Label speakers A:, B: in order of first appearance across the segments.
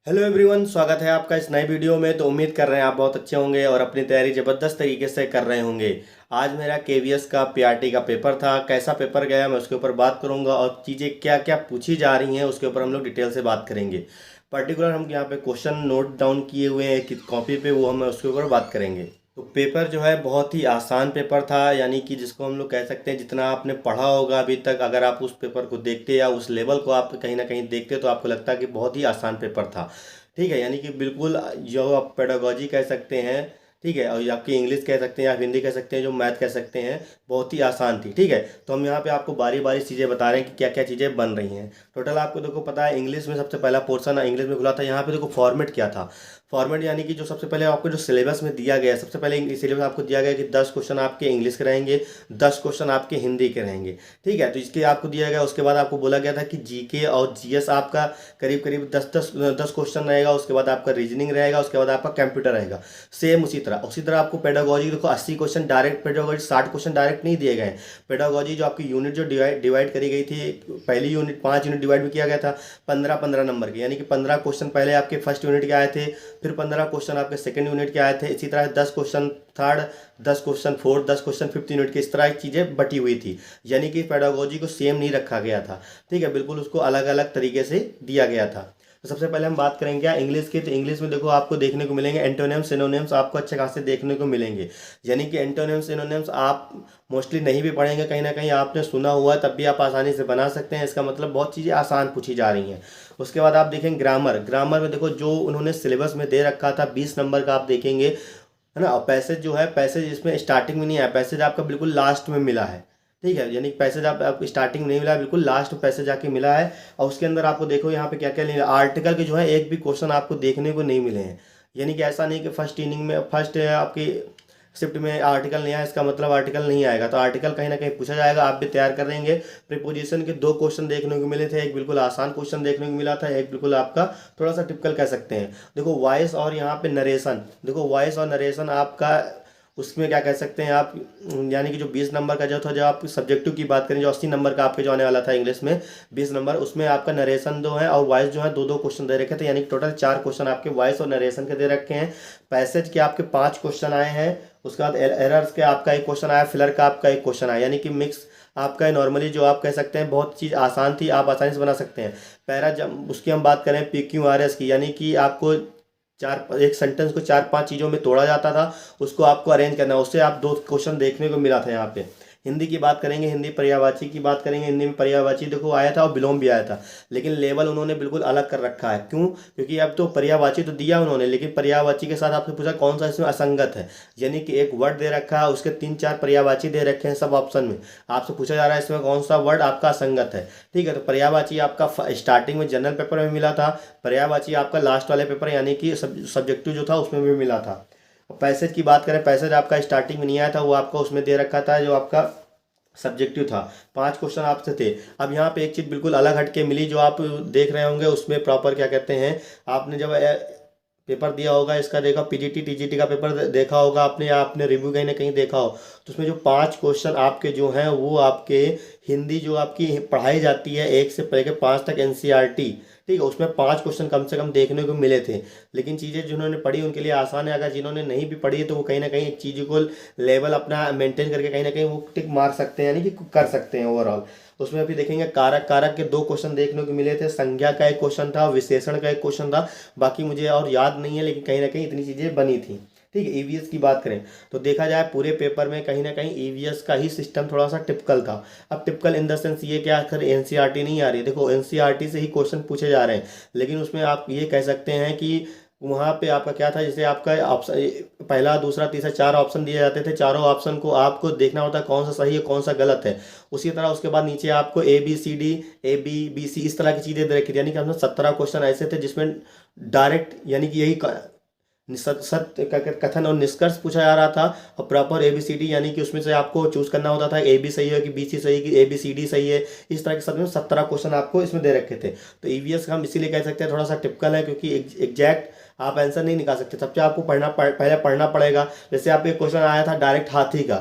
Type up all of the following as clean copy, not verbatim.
A: Hello everyone, स्वागत है आपका इस नए वीडियो में। तो उम्मीद कर रहे हैं आप बहुत अच्छे होंगे और अपनी तैयारी ज़बरदस्त तरीके से कर रहे होंगे। आज मेरा केवीएस का पीआरटी का पेपर था। कैसा पेपर गया मैं उसके ऊपर बात करूंगा और चीज़ें क्या क्या पूछी जा रही हैं उसके ऊपर हम लोग डिटेल से बात करेंगे। पर्टिकुलर हम यहाँ पे क्वेश्चन नोट डाउन किए हुए हैं कि कॉपी पे, वो हम उसके ऊपर बात करेंगे। तो पेपर जो है बहुत ही आसान पेपर था, यानी कि जिसको हम लोग कह सकते हैं जितना आपने पढ़ा होगा अभी तक, अगर आप उस पेपर को देखते या उस लेवल को आप कहीं ना कहीं देखते तो आपको लगता कि बहुत ही आसान पेपर था। ठीक है, यानी कि बिल्कुल जो आप पेडागोजी कह सकते हैं, ठीक है, और आपकी इंग्लिश कह सकते हैं, आप हिंदी कह सकते हैं, जो मैथ कह सकते हैं, बहुत ही आसान थी। ठीक है, तो हम यहाँ पे आपको बारी बारी चीज़ें बता रहे हैं कि क्या क्या चीज़ें बन रही हैं। टोटल आपको देखो पता है, इंग्लिश में सबसे पहला पोर्सन इंग्लिश में खुला था। यहाँ पे देखो फॉर्मेट क्या था। फॉर्मेट यानी कि जो सबसे पहले आपको जो सिलेबस में दिया गया है, सबसे पहले सिलेबस आपको दिया गया है कि 10 क्वेश्चन आपके इंग्लिश के रहेंगे, 10 क्वेश्चन आपके हिंदी के रहेंगे। ठीक है, तो इसके आपको दिया गया। उसके बाद आपको बोला गया था कि जीके और जीएस आपका करीब करीब 10 क्वेश्चन रहेगा। उसके बाद आपका रीजनिंग रहेगा, उसके बाद आपका कंप्यूटर रहेगा। सेम उसी तरह आपको पेडागोजी देखो 80 question direct, pedagogy 60 question direct नहीं दिए गए। पेडागोजी जो आपकी यूनिट जो डिवाइड करी गई थी, पहली यूनिट 5 यूनिट डिवाइड भी किया गया था 15-15 नंबर के, यानी कि 15 क्वेश्चन पहले आपके फर्स्ट यूनिट के आए थे, फिर 15 क्वेश्चन आपके सेकंड यूनिट के आए थे। इसी तरह 10 question third, 10 question fourth, 10 question fifth unit के, इस तरह की चीज़ें बटी हुई थी। यानी कि पेडागोजी को सेम नहीं रखा गया था। ठीक है, बिल्कुल उसको अलग अलग तरीके से दिया गया था। तो सबसे पहले हम बात करेंगे क्या इंग्लिश की। तो इंग्लिश में देखो आपको देखने को मिलेंगे एंटोनिम्स सिनोनिम्स, आपको अच्छे खासे देखने को मिलेंगे। यानी कि एंटोनिम्स सिनोनिम्स आप मोस्टली नहीं भी पढ़ेंगे, कहीं ना कहीं आपने सुना हुआ है, तब भी आप आसानी से बना सकते हैं। इसका मतलब बहुत चीज़ें आसान पूछी जा रही हैं। उसके बाद आप देखेंगे ग्रामर। ग्रामर में देखो जो उन्होंने सिलेबस में दे रखा था 20 नंबर का, आप देखेंगे है ना। और पैसेज जो है, पैसेज इसमें स्टार्टिंग में नहीं आया, पैसेज आपका बिल्कुल लास्ट में मिला है। ठीक है, यानी पैसेज आपको स्टार्टिंग में नहीं मिला है, बिल्कुल लास्ट में पैसेज आके मिला है। और उसके अंदर आपको देखो यहाँ पे क्या क्या नहीं, आर्टिकल के जो है एक भी क्वेश्चन आपको देखने को नहीं मिले हैं। यानी कि ऐसा नहीं कि फर्स्ट इनिंग में, फर्स्ट आपकी शिफ्ट में आर्टिकल नहीं आया, इसका मतलब आर्टिकल नहीं आएगा। तो आर्टिकल कहीं ना कहीं पूछा जाएगा, आप भी तैयार कर देंगे। प्रीपोजिशन के 2 क्वेश्चन देखने को मिले थे, एक बिल्कुल आसान क्वेश्चन देखने को मिला था, एक बिल्कुल आपका थोड़ा सा टिपिकल कह सकते हैं। देखो वॉइस और यहाँ पे नरेशन, देखो वॉइस और नरेशन आपका उसमें क्या कह सकते हैं आप, यानी कि जो 20 नंबर का जो था, जो आप सब्जेक्टिव की बात करें, जो 80 नंबर का आपके जो आने वाला था इंग्लिश में 20 नंबर, उसमें आपका नरेशन जो है और वॉइस जो है 2-2 क्वेश्चन दे रखे थे। यानी कि टोटल 4 क्वेश्चन आपके वॉइस और नरेशन के दे रखे हैं। पैसेज के आपके 5 क्वेश्चन आए हैं। उसके बाद एरर्स के आपका एक क्वेश्चन आया, फिलर का आपका एक क्वेश्चन आया। यानी कि मिक्स आपका नॉर्मली जो आप कह सकते हैं बहुत चीज़ आसान थी, आप आसानी से बना सकते हैं। पैरा जब उसकी हम बात करें PQRS की, यानी कि आपको चार एक सेंटेंस को 4-5 चीज़ों में तोड़ा जाता था, उसको आपको अरेंज करना है। उससे आप 2 क्वेश्चन देखने को मिला था यहाँ पे। हिंदी की बात करेंगे, हिंदी पर्यायवाची की बात करेंगे। हिंदी में पर्यायवाची देखो आया था और विलोम भी आया था, लेकिन लेवल उन्होंने बिल्कुल अलग कर रखा है। क्यों? क्योंकि अब तो पर्यायवाची तो दिया उन्होंने, लेकिन पर्यायवाची के साथ आपसे पूछा कौन सा इसमें असंगत है। यानी कि एक वर्ड दे रखा है, उसके 3-4 पर्यायवाची दे रखे हैं सब ऑप्शन में, आपसे पूछा जा रहा है इसमें कौन सा वर्ड आपका असंगत है। ठीक है, तो पर्यायवाची आपका स्टार्टिंग में जनरल पेपर में मिला था, पर्यायवाची आपका लास्ट वाले पेपर यानी कि सब्जेक्टिव जो था उसमें भी मिला था। पैसेज की बात करें, पैसेज आपका स्टार्टिंग में नहीं आया था, वो आपका उसमें दे रखा था जो आपका सब्जेक्टिव था। 5 क्वेश्चन आपसे थे। अब यहाँ पे एक चीज़ बिल्कुल अलग हटके मिली, जो आप देख रहे होंगे उसमें प्रॉपर क्या कहते हैं, आपने जब पेपर दिया होगा इसका, देखा पीजीटी टीजीटी का पेपर देखा होगा आपने, या आपने रिव्यू कहीं ना कहीं देखा हो, तो उसमें जो 5 क्वेश्चन आपके जो हैं वो आपके हिंदी जो आपकी पढ़ाई जाती है 1 से लेकर 5 तक एनसीईआरटी, ठीक है, उसमें 5 क्वेश्चन कम से कम देखने को मिले थे। लेकिन चीज़ें जिन्होंने पढ़ी उनके लिए आसान है, अगर जिन्होंने नहीं भी पढ़ी है तो वो कहीं ना कहीं चीज़ को लेवल अपना मेंटेन करके कहीं ना कहीं वो टिक मार सकते हैं, यानी कि कर सकते हैं ओवरऑल। उसमें अभी देखेंगे कारक, कारक के 2 क्वेश्चन देखने को मिले थे, संज्ञा का एक क्वेश्चन था, विशेषण का एक क्वेश्चन था। बाकी मुझे और याद नहीं है, लेकिन कहीं ना कहीं इतनी चीज़ें बनी थी। ठीक है, ईवीएस की बात करें तो देखा जाए पूरे पेपर में कहीं ना कहीं ईवीएस का ही सिस्टम थोड़ा सा टिपिकल था। अब टिपिकल इन द सेंस ये क्या, आखिर एनसीईआरटी नहीं आ रही है, देखो एनसीईआरटी से ही क्वेश्चन पूछे जा रहे हैं, लेकिन उसमें आप ये कह सकते हैं कि वहाँ पे आपका क्या था, जैसे आपका ऑप्शन पहला दूसरा तीसरा 4 ऑप्शन दिए जाते थे, चारों ऑप्शन को आपको देखना होता है कौन सा सही है कौन सा गलत है। उसी तरह उसके बाद नीचे आपको ABCD AB BC इस तरह की चीज़ें दे रखी थी, यानी कि हमने 17 क्वेश्चन ऐसे थे जिसमें डायरेक्ट यानी कि यही सत्य कथन और निष्कर्ष पूछा जा रहा था, और प्रॉपर ABCD यानी कि उसमें से आपको चूज करना होता था AB सही है कि BC सही है कि ABCD सही है। इस तरह के सब में 17 क्वेश्चन आपको इसमें दे रखे थे। तो ईवीएस का हम इसीलिए कह सकते हैं थोड़ा सा टिपिकल है, क्योंकि एग्जैक्ट आप आंसर नहीं निकाल सकते, सबसे आपको पहले पढ़ना पड़ेगा। जैसे आप एक क्वेश्चन आया था डायरेक्ट हाथी का,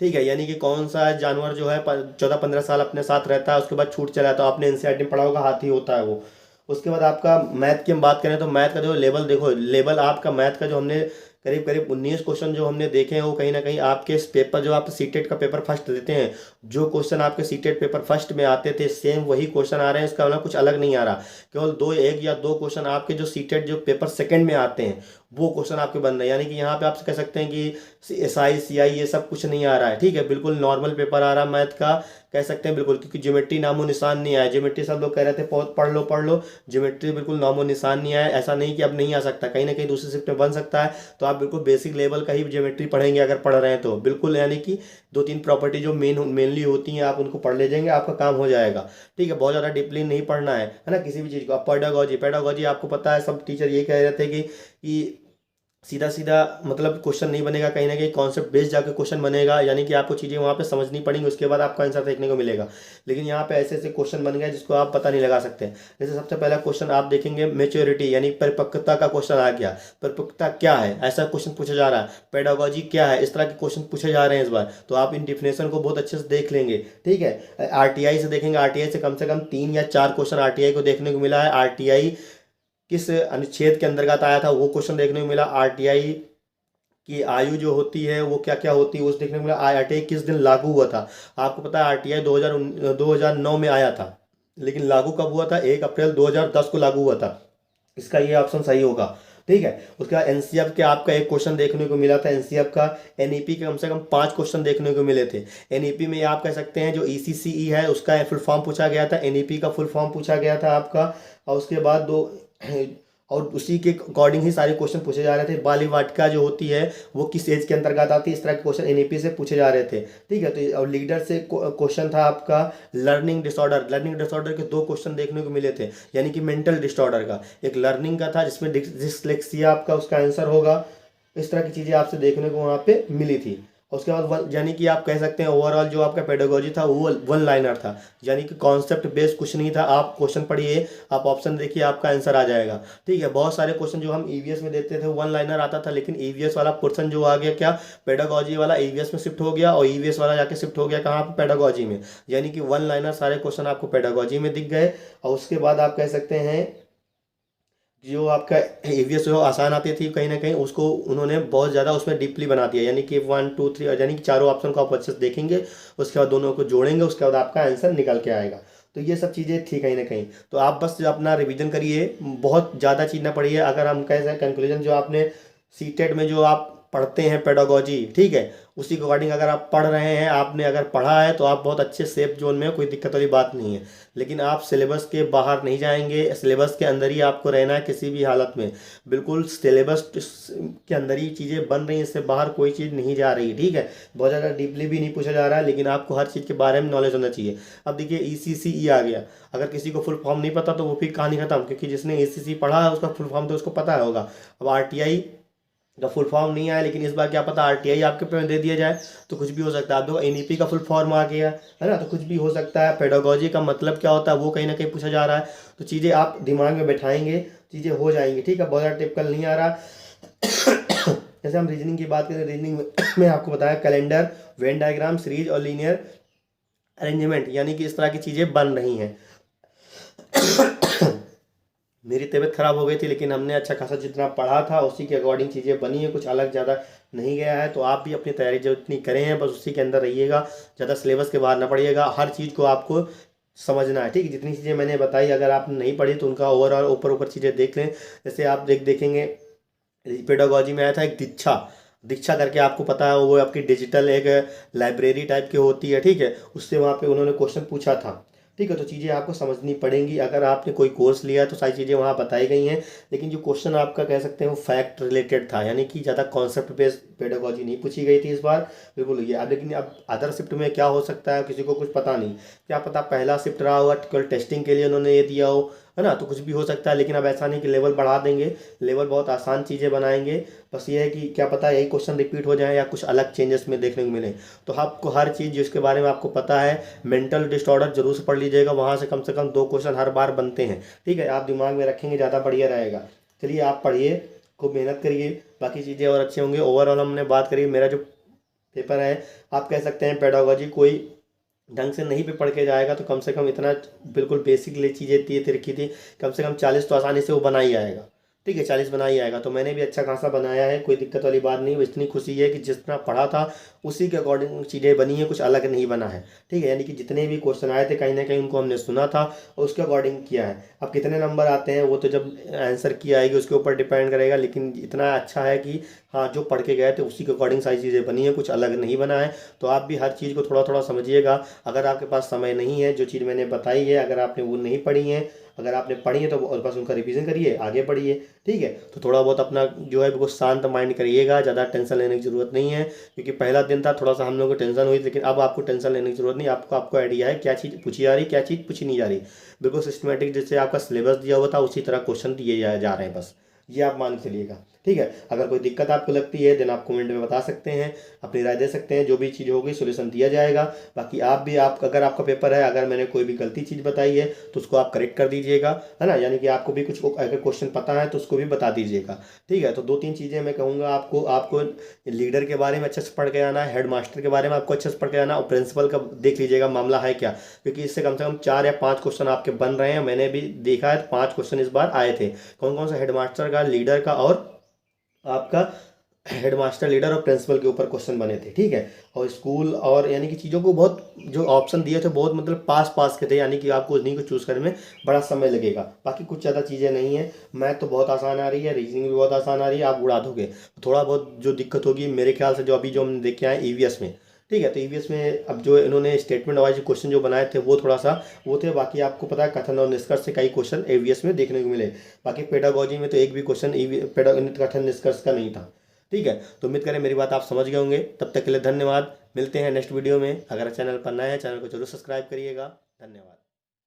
A: ठीक है, यानी कि कौन सा जानवर जो है 14-15 साल अपने साथ रहता है उसके बाद छूट चला, तो आपने एनसीईआरटी में पढ़ा होगा हाथी होता है वो। उसके बाद आपका मैथ की हम बात करें तो मैथ का जो लेवल देखो, लेवल आपका मैथ का जो हमने करीब करीब 19 क्वेश्चन जो हमने देखे हैं वो कहीं ना कहीं आपके इस पेपर जो आप सीटेट का पेपर फर्स्ट देते हैं, जो क्वेश्चन आपके सीटेट पेपर फर्स्ट में आते थे सेम वही क्वेश्चन आ रहे हैं, इसका मतलब कुछ अलग नहीं आ रहा। केवल दो, एक या दो क्वेश्चन आपके जो सीटेट जो पेपर सेकंड में आते हैं वो क्वेश्चन आपके बन रहे हैं। यानी कि यहाँ पे आप कह सकते हैं कि एस आई सी आई ये सब कुछ नहीं आ रहा है, ठीक है, बिल्कुल नॉर्मल पेपर आ रहा है मैथ का, कह सकते हैं बिल्कुल, क्योंकि ज्योमेट्री नामो निशान नहीं आया। ज्योमेट्री सब लोग कह रहे थे बहुत पढ़ लो पढ़ लो, ज्योमेट्री बिल्कुल नामो निशान नहीं आया। ऐसा नहीं कि अब नहीं आ सकता, कहीं ना कहीं दूसरी शिफ्ट में बन सकता है, तो आप बिल्कुल बेसिक लेवल का ही ज्योमेट्री पढ़ेंगे अगर पढ़ रहे हैं तो बिल्कुल, यानी कि दो तीन प्रॉपर्टी जो मेनली होती हैं आप उनको पढ़ ले जाएंगे, आपका काम हो जाएगा, ठीक है। बहुत ज़्यादा डीपली नहीं पढ़ना है ना किसी भी चीज़ को। अब पेडागोजी, पेडागोजी आपको पता है सब टीचर ये कह रहे थे कि सीधा सीधा मतलब क्वेश्चन नहीं बनेगा, कहीं ना कहीं कॉन्सेप्ट बेस्ड जाकर क्वेश्चन बनेगा, यानी कि आपको चीज़ें वहाँ पे समझनी पड़ेंगी, उसके बाद आपको आंसर देखने को मिलेगा। लेकिन यहाँ पे ऐसे ऐसे क्वेश्चन बन गए जिसको आप पता नहीं लगा सकते। जैसे सबसे पहला क्वेश्चन आप देखेंगे मेच्योरिटी यानी परिपक्वता का क्वेश्चन आ गया। परिपक्वता क्या है, ऐसा क्वेश्चन पूछा जा रहा है। पेडागोजी क्या है, इस तरह के क्वेश्चन पूछे जा रहे हैं इस बार, तो आप इन डिफिनेशन को बहुत अच्छे से देख लेंगे, ठीक है। आरटीआई से देखेंगे, आरटीआई से कम 3 या 4 क्वेश्चन आरटीआई को देखने को मिला है। आरटीआई किस अनुच्छेद के अंतर्गत आया था वो क्वेश्चन देखने को मिला। आरटीआई की आयु जो होती है वो क्या क्या होती है उस देखने को मिला। आरटीआई किस दिन लागू हुआ था, आपको पता है आरटीआई 2009 में आया था, लेकिन लागू कब हुआ था, 1 अप्रैल 2010 को लागू हुआ था। इसका ये ऑप्शन सही होगा, ठीक है। उसके बाद एनसीएफ के आपका एक क्वेश्चन देखने को मिला था। एनसीएफ का एनईपी के कम से कम 5 क्वेश्चन देखने को मिले थे। एनईपी में आप कह सकते हैं जो ईसीसीई है उसका फुल फॉर्म पूछा गया था, एनईपी का फुल फॉर्म पूछा गया था आपका, और उसके बाद दो और उसी के अकॉर्डिंग ही सारे क्वेश्चन पूछे जा रहे थे। बाली वाटिका जो होती है वो किस एज के अंतर्गत आती है, इस तरह के क्वेश्चन एनईपी से पूछे जा रहे थे, ठीक है। तो और लीडर से क्वेश्चन था आपका लर्निंग डिसऑर्डर। लर्निंग डिसऑर्डर के 2 क्वेश्चन देखने को मिले थे, यानी कि मेंटल डिसऑर्डर का एक लर्निंग का था जिसमें डिसलेक्सिया आपका उसका आंसर होगा। इस तरह की चीज़ें आपसे देखने को वहाँ पे मिली थी। उसके बाद यानी कि आप कह सकते हैं ओवरऑल जो आपका पेडागोजी था वो वन लाइनर था, यानी कि कॉन्सेप्ट बेस्ड कुछ नहीं था। आप क्वेश्चन पढ़िए, आप ऑप्शन देखिए, आपका आंसर आ जाएगा, ठीक है। बहुत सारे क्वेश्चन जो हम ईवीएस में देते थे वन लाइनर आता था, लेकिन ईवीएस वाला पोर्सन जो आ गया क्या, पेडागोजी वाला ईवीएस में शिफ्ट हो गया और ईवीएस वाला जाके शिफ्ट हो गया कहाँ पे, पेडागोजी में, यानी कि वन लाइनर सारे क्वेश्चन आपको पेडागोजी में दिख गए। और उसके बाद आप कह सकते हैं जो आपका ईवीएस जो आसान आती थी कहीं ना कहीं उसको उन्होंने बहुत ज़्यादा उसमें डीपली बना दिया, यानी कि 1 2 3 यानी कि चारों ऑप्शन को आप अच्छे से देखेंगे, उसके बाद दोनों को जोड़ेंगे, उसके बाद आपका आंसर निकल के आएगा। तो ये सब चीज़ें थी कहीं ना कहीं, तो आप बस अपना रिवीजन करिए, बहुत ज़्यादा चीज़ ना पढ़िए। अगर हम कह सकें कंक्लूजन जो आपने सीटेट में जो आप पढ़ते हैं पेडागोजी, ठीक है, उसी के अकॉर्डिंग अगर आप पढ़ रहे हैं, आपने अगर पढ़ा है तो आप बहुत अच्छे सेफ जोन में, कोई दिक्कत वाली बात नहीं है। लेकिन आप सिलेबस के बाहर नहीं जाएंगे, सिलेबस के अंदर ही आपको रहना है किसी भी हालत में, बिल्कुल सिलेबस के अंदर ही चीज़ें बन रही हैं, इससे बाहर कोई चीज़ नहीं जा रही, ठीक है। बहुत ज़्यादा डीपली भी नहीं पूछा जा रहा है, लेकिन आपको हर चीज़ के बारे में नॉलेज होना चाहिए। अब देखिए ईसीसीई आ गया, अगर किसी को फुल फॉर्म नहीं पता तो वो फिर कहानी खत्म, क्योंकि जिसने ईसीसी पढ़ा है उसका फुल फॉर्म तो उसको पता होगा। अब आरटीआई का फुल फॉर्म नहीं आया, लेकिन इस बार क्या पता आरटीआई आपके पे दे दिया जाए, तो कुछ भी हो सकता है। आप देखो एनईपी का फुल फॉर्म आ गया है ना, तो कुछ भी हो सकता है। पेडागोजी का मतलब क्या होता है वो कहीं ना कहीं पूछा जा रहा है, तो चीज़ें आप दिमाग में बैठाएंगे, चीज़ें हो जाएंगी, ठीक है। बहुत ज़्यादा टिपिकल नहीं आ रहा। जैसे हम रीजनिंग की बात करें, रीजनिंग में आपको बताया कैलेंडर, वेन डायग्राम, सीरीज और लीनियर अरेंजमेंट, यानी कि इस तरह की चीज़ें बन रही हैं। मेरी तबीयत खराब हो गई थी, लेकिन हमने अच्छा खासा जितना पढ़ा था उसी के अकॉर्डिंग चीज़ें बनी है, कुछ अलग ज़्यादा नहीं गया है। तो आप भी अपनी तैयारी जितनी करें हैं बस उसी के अंदर रहिएगा, ज़्यादा सिलेबस के बाहर ना पढ़िएगा, हर चीज़ को आपको समझना है, ठीक है। जितनी चीज़ें मैंने बताई अगर आपने नहीं पढ़ी तो उनका ओवरऑल ऊपर ऊपर चीज़ें देख लें। जैसे आप देखेंगे पेडागोजी में आया था एक दीक्षा, दीक्षा करके आपको पता है वो आपकी डिजिटल एक लाइब्रेरी टाइप की होती है, ठीक है। उससे वहाँ पे उन्होंने क्वेश्चन पूछा था, ठीक है। तो चीज़ें आपको समझनी पड़ेंगी, अगर आपने कोई कोर्स लिया है तो सारी चीज़ें वहाँ बताई गई हैं, लेकिन जो क्वेश्चन आपका कह सकते हैं वो फैक्ट रिलेटेड था, यानी कि ज़्यादा कॉन्सेप्ट बेस्ड पेडागोजी नहीं पूछी गई थी इस बार, बिल्कुल ये। अब लेकिन अब अदर शिफ्ट में क्या हो सकता है किसी को कुछ पता नहीं, क्या पता पहला शिफ्ट रहा हुआ केवल टेस्टिंग के लिए उन्होंने ये दिया हो, है ना, तो कुछ भी हो सकता है। लेकिन अब ऐसा नहीं कि लेवल बढ़ा देंगे, लेवल बहुत आसान चीज़ें बनाएंगे, बस ये है कि क्या पता यही क्वेश्चन रिपीट हो जाए या कुछ अलग चेंजेस में देखने को मिले। तो आपको हर चीज़ जिसके बारे में आपको पता है, मेंटल डिसऑर्डर जरूर से पढ़ लीजिएगा, वहाँ से कम 2 क्वेश्चन हर बार बनते हैं, ठीक है। आप दिमाग में रखेंगे ज़्यादा बढ़िया रहेगा। चलिए आप पढ़िए, खूब मेहनत करिए, बाकी चीज़ें और अच्छी होंगी। ओवरऑल हमने बात करी, मेरा जो पेपर है आप कह सकते हैं पेडागोजी कोई ढंग से नहीं भी पढ़ के जाएगा तो कम से कम इतना बिल्कुल बेसिक ले चीज़ें थी रखी थी, कम से कम 40 तो आसानी से वो बना ही आएगा। ठीक है, 40 बना ही आएगा। तो मैंने भी अच्छा खासा बनाया है, कोई दिक्कत वाली बात नहीं। इतनी खुशी है कि जितना पढ़ा था उसी के अकॉर्डिंग चीज़ें बनी है, कुछ अलग नहीं बना है। ठीक है, यानी कि जितने भी क्वेश्चन आए थे कहीं ना कहीं उनको हमने सुना था और उसके अकॉर्डिंग किया है। अब कितने नंबर आते हैं वो तो जब आंसर की आएगी उसके ऊपर डिपेंड करेगा, लेकिन इतना अच्छा है कि हाँ जो पढ़ के गए थे उसी के अकॉर्डिंग सारी चीज़ें बनी है, कुछ अलग नहीं बना है। तो आप भी हर चीज़ को थोड़ा थोड़ा समझिएगा। अगर आपके पास समय नहीं है, जो चीज़ मैंने बताई है अगर आपने वो नहीं पढ़ी है, अगर आपने पढ़ी है तो और बस उनका रिवीजन करिए, आगे बढ़िए। ठीक है, तो थोड़ा बहुत अपना जो है बिल्कुल शांत माइंड करिएगा, ज़्यादा टेंशन लेने की ज़रूरत नहीं है। क्योंकि पहला दिन था, थोड़ा सा हम लोग को टेंशन हुई, लेकिन अब आपको टेंशन लेने की ज़रूरत नहीं। आपको आइडिया है क्या चीज़ पूछी जा रही, क्या चीज़ पूछी नहीं जा रही। बिल्कुल सिस्टमेटिक जैसे आपका सिलेबस दिया हुआ था उसी तरह क्वेश्चन दिए जा रहे हैं बस, ये आप मान के चलिएगा। ठीक है, अगर कोई दिक्कत आपको लगती है देन आप कमेंट में बता सकते हैं, अपनी राय दे सकते हैं। जो भी चीज़ होगी सोल्यूशन दिया जाएगा। बाकी आप भी, आप अगर आपका पेपर है, अगर मैंने कोई भी गलती चीज़ बताई है तो उसको आप करेक्ट कर दीजिएगा, है ना। यानी कि आपको भी कुछ अगर क्वेश्चन पता है तो उसको भी बता दीजिएगा। ठीक है, तो 2-3 चीज़ें मैं कहूँगा आपको आपको लीडर के बारे में अच्छे से पढ़ के आना है, हेड मास्टर के बारे में आपको अच्छे से पढ़ के आना, और प्रिंसिपल का देख लीजिएगा मामला है क्या। क्योंकि इससे कम से कम 4 या 5 क्वेश्चन आपके बन रहे हैं। मैंने भी देखा है 5 क्वेश्चन इस बार आए थे। कौन कौन सा, हेडमास्टर का, लीडर का और आपका हेडमास्टर, लीडर और प्रिंसिपल के ऊपर क्वेश्चन बने थे। ठीक है, और स्कूल और यानी कि चीज़ों को बहुत जो ऑप्शन दिए थे बहुत मतलब पास पास के थे, यानी कि आपको उन्हीं को चूज़ करने में बड़ा समय लगेगा। बाकी कुछ ज़्यादा चीज़ें नहीं है। मैथ तो बहुत आसान आ रही है, रीजनिंग भी बहुत आसान आ रही है, आप उड़ा दोगे। थोड़ा बहुत जो दिक्कत होगी मेरे ख्याल से, जो अभी जो हम देख के आए ईवीएस में। ठीक है, तो ईवीएस में अब जो इन्होंने स्टेटमेंट वाइज क्वेश्चन जो बनाए थे वो थोड़ा सा वो थे। बाकी आपको पता है कथन और निष्कर्ष से कई क्वेश्चन ईवीएस में देखने को मिले। बाकी पेडागोजी में तो एक भी क्वेश्चन कथन निष्कर्ष का नहीं था। ठीक है, तो उम्मीद करें मेरी बात आप समझ गए होंगे। तब तक के लिए धन्यवाद। मिलते हैं नेक्स्ट वीडियो में। अगर चैनल पर नए हैं चैनल को जरूर सब्सक्राइब करिएगा। धन्यवाद।